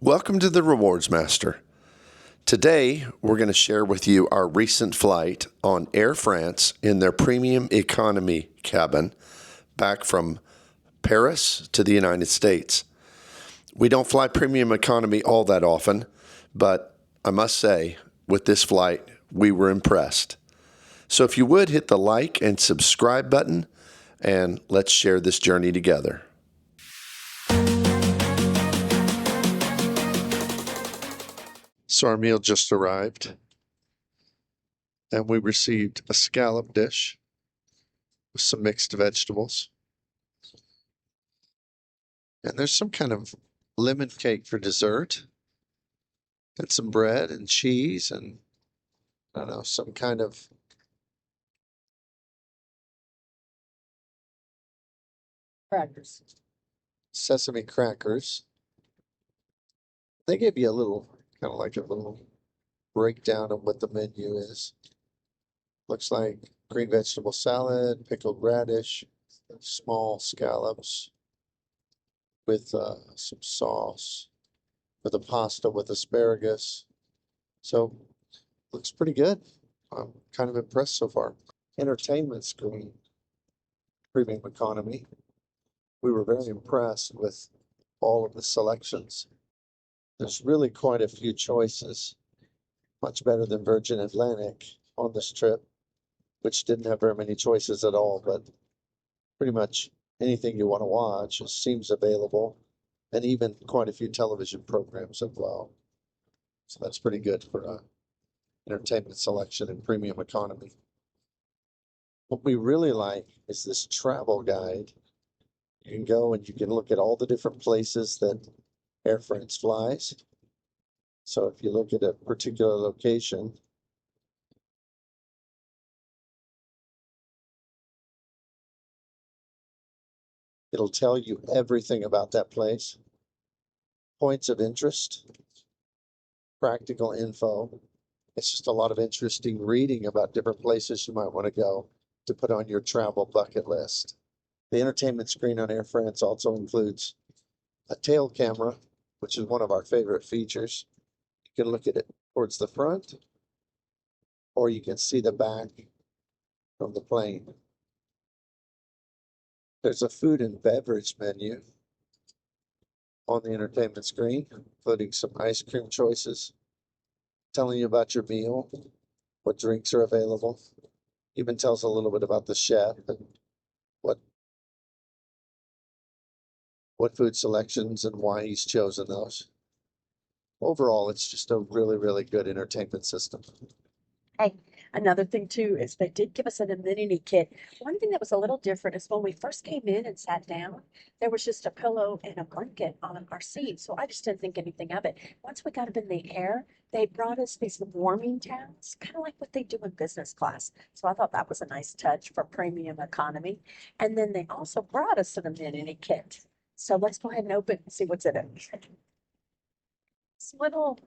Welcome to the Rewards Master. Today, we're going to share with you our recent flight on Air France in their premium economy cabin back from Paris to the United States. We don't fly premium economy all that often, but I must say, with this flight, we were impressed. So if you would, hit the like and subscribe button, and let's share this journey together. So our meal just arrived, and we received a scallop dish with some mixed vegetables. And there's some kind of lemon cake for dessert, and some bread and cheese, and I don't know, some kind of Crackers. sesame crackers. They gave you a little, kind of like a little breakdown of what the menu is. Looks like green vegetable salad, pickled radish, small scallops with some sauce, with a pasta with asparagus. So, looks pretty good. I'm kind of impressed so far. Entertainment screen, premium economy. We were very impressed with all of the selections. There's really quite a few choices, much better than Virgin Atlantic on this trip, which didn't have very many choices at all, but pretty much anything you want to watch seems available, and even quite a few television programs as well. So that's pretty good for entertainment selection in premium economy. What we really like is this travel guide. You can go and you can look at all the different places that Air France flies. So if you look at a particular location, it'll tell you everything about that place. Points of interest, practical info. It's just a lot of interesting reading about different places you might want to go to put on your travel bucket list. The entertainment screen on Air France also includes a tail camera, which is one of our favorite features. You can look at it towards the front, or you can see the back from the plane. There's a food and beverage menu on the entertainment screen, including some ice cream choices, telling you about your meal, what drinks are available. Even tells a little bit about the chef and what food selections and why he's chosen those. Overall, it's just a really, really good entertainment system. Hey, another thing too is they did give us an amenity kit. One thing that was a little different is when we first came in and sat down, there was just a pillow and a blanket on our seat. So I just didn't think anything of it. Once we got up in the air, they brought us these warming towels, kind of like what they do in business class. So I thought that was a nice touch for premium economy. And then they also brought us an amenity kit. So let's go ahead and open and see what's in it. This little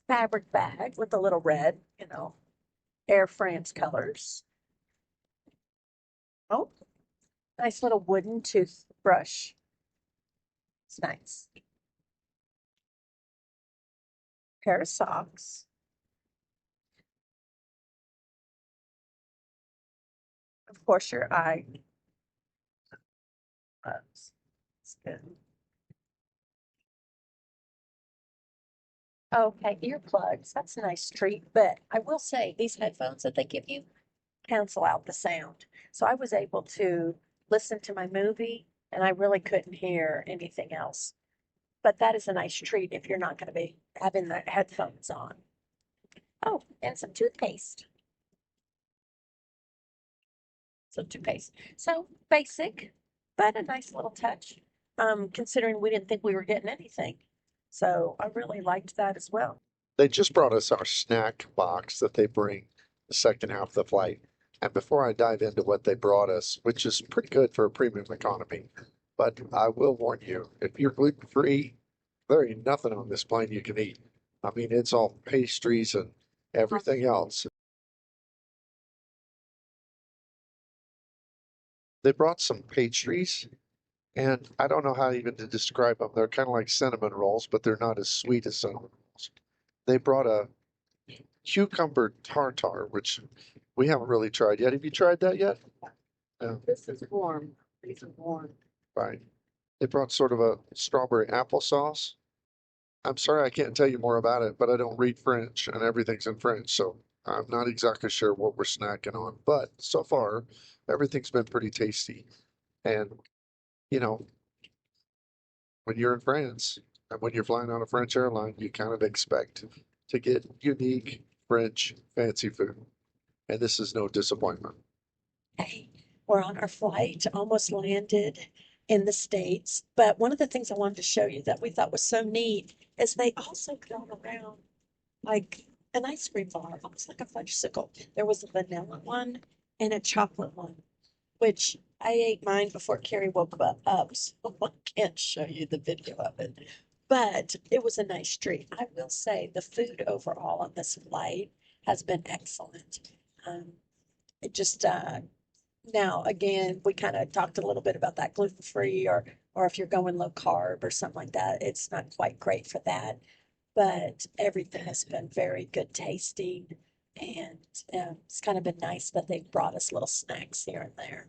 fabric bag with a little red, Air France colors. Oh, nice little wooden toothbrush. It's nice. Pair of socks. Of course, your eye. It's good. Okay, earplugs. That's a nice treat. But I will say, these headphones that they give you cancel out the sound. So I was able to listen to my movie and I really couldn't hear anything else. But that is a nice treat if you're not going to be having the headphones on. Oh, and some toothpaste. Some toothpaste. So basic, but a nice little touch. Considering we didn't think we were getting anything. So I really liked that as well. They just brought us our snack box that they bring the second half of the flight. And before I dive into what they brought us, which is pretty good for a premium economy, but I will warn you, if you're gluten free, there ain't nothing on this plane you can eat. I mean, it's all pastries and everything else. They brought some pastries And I don't know how even to describe them. They're kind of like cinnamon rolls, but they're not as sweet as cinnamon rolls. They brought a cucumber tartar, which we haven't really tried yet. Have you tried that yet? No. This is warm. These are warm. Right. They brought sort of a strawberry applesauce. I'm sorry I can't tell you more about it, but I don't read French and everything's in French, so I'm not exactly sure what we're snacking on. But so far, everything's been pretty tasty. And, you know, when you're in France and when you're flying on a French airline, you kind of expect to get unique French fancy food. And this is no disappointment. Hey, we're on our flight, almost landed in the States. But one of the things I wanted to show you that we thought was so neat is they also go around like an ice cream bar, almost like a fudgesicle. There was a vanilla one and a chocolate one, which I ate mine before Carrie woke up, so I can't show you the video of it. But it was a nice treat. I will say the food overall on this flight has been excellent. Um, it just now again, we kind of talked a little bit about that gluten free or if you're going low carb or something like that, it's not quite great for that. But everything has been very good tasting, and it's kind of been nice that they brought us little snacks here and there.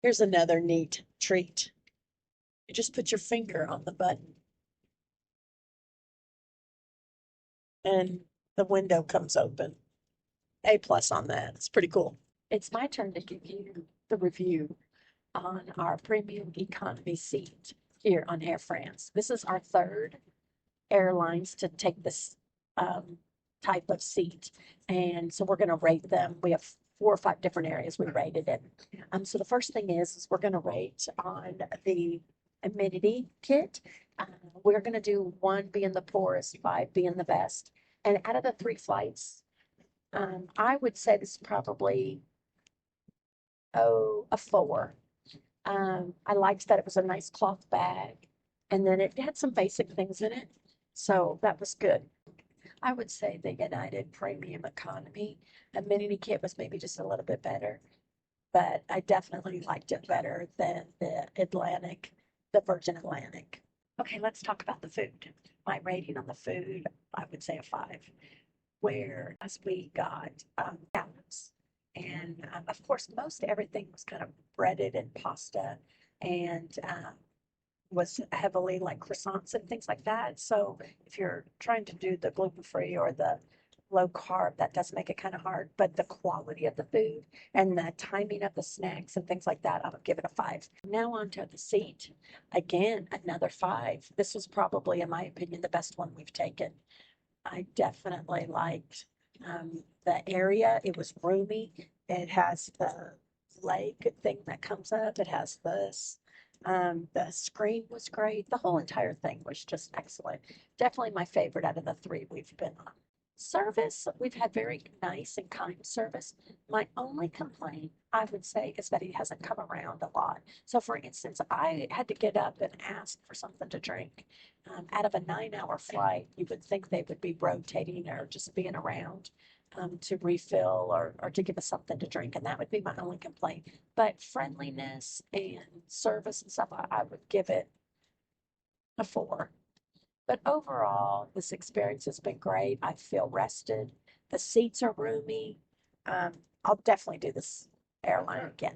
Here's another neat treat. You just put your finger on the button and the window comes open. A plus on that. It's pretty cool. It's my turn to give you the review on our premium economy seat here on Air France. This is our third airlines to take this type of seat. And so we're going to rate them. We have 4 or 5 different areas we rated it. So the first thing is we're going to rate on the Amenity kit. We're going to do 1 being the poorest, 5 being the best. And out of the 3 flights, I would say this is probably, a 4. I liked that it was a nice cloth bag, and then it had some basic things in it, so that was good. I would say the United Premium Economy amenity kit was maybe just a little bit better, but I definitely liked it better than the Virgin Atlantic. Okay, let's talk about the food. My rating on the food, I would say a 5. Whereas we got scallops. And of course, most everything was kind of breaded in pasta and was heavily like croissants and things like that. So if you're trying to do the gluten free or the low carb, that does make it kind of hard. But the quality of the food and the timing of the snacks and things like that, I would give it a 5. Now on to the seat. Again, another 5. This was probably, in my opinion, the best one we've taken. I definitely liked the area. It was roomy. It has the leg thing that comes up. It has this. The screen was great. The whole entire thing was just excellent. Definitely my favorite out of the 3 we've been on. Service, we've had very nice and kind service. My only complaint, I would say, is that he hasn't come around a lot. So, for instance, I had to get up and ask for something to drink. Out of a 9-hour flight, you would think they would be rotating or just being around to refill or to give us something to drink. And that would be my only complaint. But friendliness and service and stuff, I would give it a 4. But overall, this experience has been great. I feel rested. The seats are roomy. Um, I'll definitely do this airline again.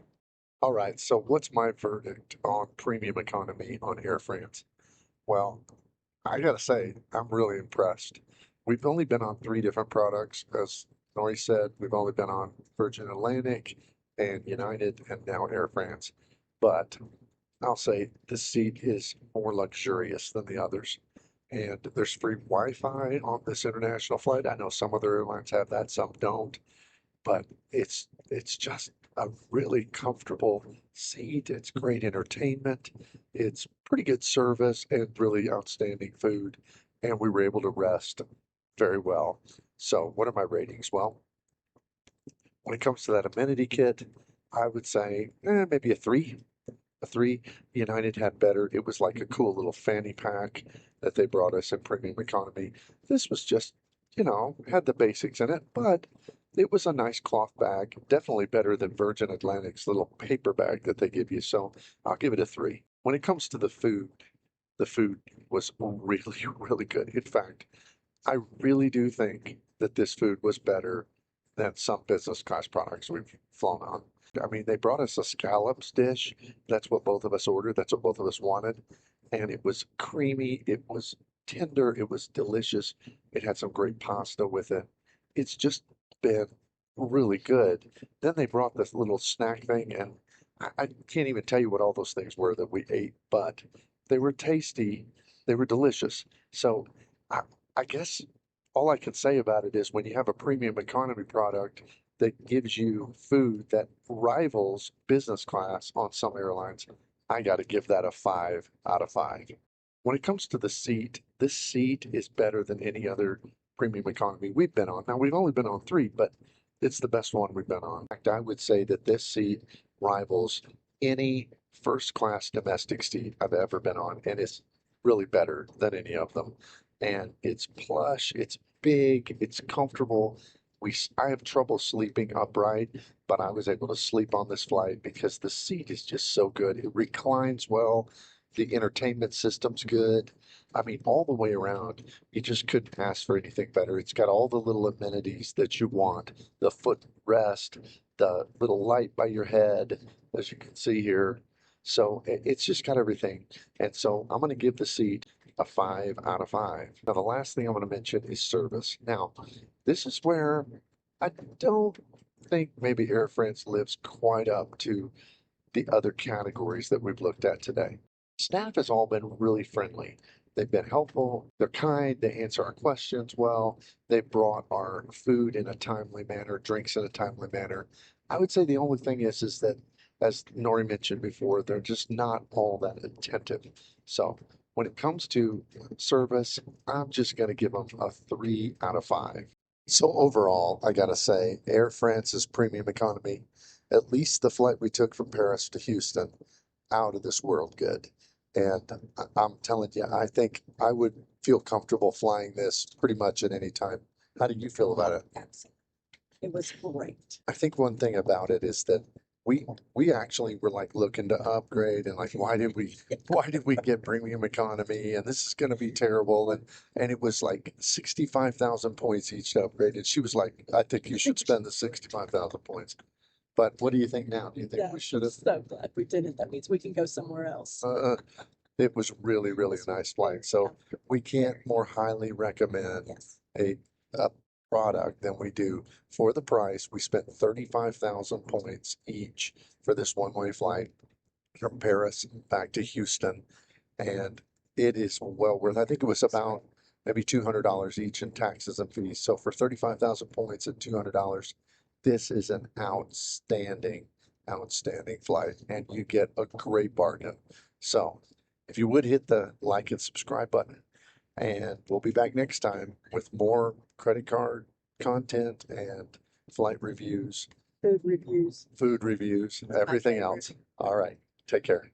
All right, so what's my verdict on premium economy on Air France? Well, I gotta say, I'm really impressed. We've only been on 3 different products. As Nori said, we've only been on Virgin Atlantic and United and now Air France. But I'll say this seat is more luxurious than the others. And there's free Wi-Fi on this international flight. I know some other airlines have that, some don't, but it's just a really comfortable seat. It's great entertainment. It's pretty good service and really outstanding food. And we were able to rest very well. So what are my ratings? Well, when it comes to that amenity kit, I would say maybe a 3. A 3. United had better. It was like a cool little fanny pack that they brought us in premium economy. This was just, had the basics in it, but it was a nice cloth bag. Definitely better than Virgin Atlantic's little paper bag that they give you. So I'll give it a 3. When it comes to the food was really, really good. In fact, I really do think that this food was better than some business class products we've flown on. I mean, they brought us a scallops dish. That's what both of us ordered. That's what both of us wanted. And it was creamy. It was tender. It was delicious. It had some great pasta with it. It's just been really good. Then they brought this little snack thing, and I can't even tell you what all those things were that we ate, but they were tasty. They were delicious. So I, I guess all I can say about it is when you have a premium economy product that gives you food that rivals business class on some airlines, I got to give that a 5 out of 5. When it comes to the seat, this seat is better than any other premium economy we've been on. Now, we've only been on three, but it's the best one we've been on. In fact, I would say that this seat rivals any first class domestic seat I've ever been on, and it's really better than any of them. And it's plush, it's big, it's comfortable. I have trouble sleeping upright, but I was able to sleep on this flight because the seat is just so good. It reclines well. The entertainment system's good. I mean, all the way around, you just couldn't ask for anything better. It's got all the little amenities that you want, the footrest, the little light by your head, as you can see here. So it's just got everything. And so I'm going to give the seat a 5 out of 5. Now, the last thing I'm going to mention is service. Now, this is where I don't think maybe Air France lives quite up to the other categories that we've looked at today. Staff has all been really friendly. They've been helpful, they're kind, they answer our questions well, they brought our food in a timely manner, drinks in a timely manner. I would say the only thing is that, as Nori mentioned before, they're just not all that attentive. So when it comes to service, I'm just going to give them a 3 out of 5. So overall, I gotta say, Air France's premium economy, at least the flight we took from Paris to Houston, out of this world good. And I'm telling you, I think I would feel comfortable flying this pretty much at any time. How do you feel about it? Absolutely. It was great. I think one thing about it is that we we actually were like looking to upgrade and like why did we get premium economy and this is going to be terrible and it was like 65,000 points each to upgrade and she was like I think you should spend the 65,000 points. But what do you think now? Do you think Yeah, we should have? so glad we did it. That means we can go somewhere else. It was really, really a nice flight. So we can't more highly recommend Yes. a product than we do for the price. We spent 35,000 points each for this one-way flight from Paris back to Houston, and it is well worth. I think it was about maybe $200 each in taxes and fees. So for 35,000 points and $200, this is an outstanding, outstanding flight, and you get a great bargain. So if you would hit the like and subscribe button, and we'll be back next time with more credit card content and flight reviews, Food reviews. food reviews, My everything favorite. else. All right. Take care.